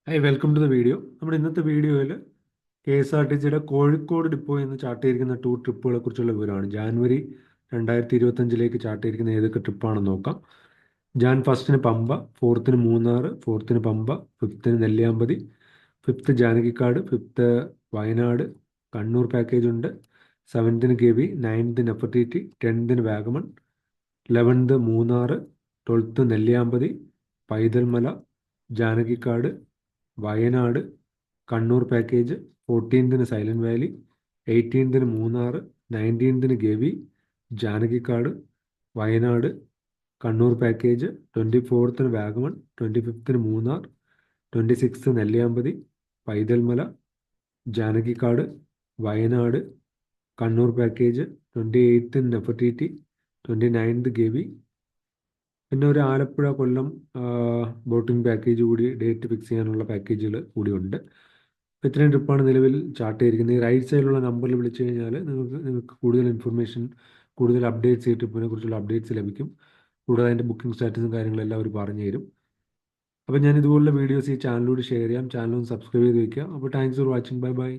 Hi welcome to the video. നമ്മുടെ ഇന്നത്തെ വീഡിയോയിൽ കെ എസ് ആർ ടി സിയുടെ കോഴിക്കോട് ഡിപ്പോയിൽ നിന്ന് ചാർട്ട് ചെയ്തിരിക്കുന്ന ടൂർ ട്രിപ്പുകളെ കുറിച്ചുള്ള വിവരമാണ്. ജാനുവരി 2025 ചാർട്ട് ചെയ്തിരിക്കുന്ന ഏതൊക്കെ ട്രിപ്പാണെന്ന് നോക്കാം. ജാൻ ഫസ്റ്റിന് പമ്പ, ഫോർത്തിന് മൂന്നാർ, ഫോർത്തിന് പമ്പ, ഫിഫ്ത്തിന് Nelliyampathy, fifth Janakikkad, fifth Wayanad, Kannur package ഉണ്ട്, സെവൻത്തിന് കെ വി, നയൻത്ത് നെഫർട്ടിറ്റി, ടെൻത്തിന് Vagamon, 11th Munnar, 12th Nelliyampathy, Paithalmala, Janakikkad, Wayanad, Kannur package, 14th Silent Valley, 18th Munnar, 19th Gavi, Janakikkad, Wayanad, Kannur package, 24th Vagamon, 25th Munnar, 26th Nelliyampathy, Paithalmala, Janakikkad, Wayanad, Kannur package, 28th Nefertiti, 29th Gavi, പിന്നെ ഒരു ആലപ്പുഴ കൊല്ലം ബോട്ടിംഗ് പാക്കേജ് കൂടി ഡേറ്റ് ഫിക്സ് ചെയ്യാനുള്ള പാക്കേജുകൾ കൂടിയുണ്ട്. അപ്പോൾ ഇത്രയും ട്രിപ്പാണ് നിലവിൽ ചാർട്ട് ചെയ്തിരിക്കുന്നത്. ഈ റൈറ്റ് സൈഡിലുള്ള നമ്പറിൽ വിളിച്ചു കഴിഞ്ഞാൽ നിങ്ങൾക്ക് കൂടുതൽ ഇൻഫർമേഷൻ, കൂടുതൽ അപ്ഡേറ്റ്സ്, ഈ ട്രിപ്പിനെ കുറിച്ചുള്ള അപ്ഡേറ്റ്സ് ലഭിക്കും. കൂടാതെ അതിൻ്റെ ബുക്കിംഗ് സ്റ്റാറ്റസും കാര്യങ്ങളെല്ലാം അവർ പറഞ്ഞു തരും. അപ്പോൾ ഞാൻ ഇതുപോലുള്ള വീഡിയോസ് ഈ ചാനലിലൂടെ ഷെയർ ചെയ്യാം. ചാനൽ ഒന്ന് സബ്സ്ക്രൈബ് ചെയ്ത് വയ്ക്കുക. അപ്പോൾ thanks for watching. Bye bye.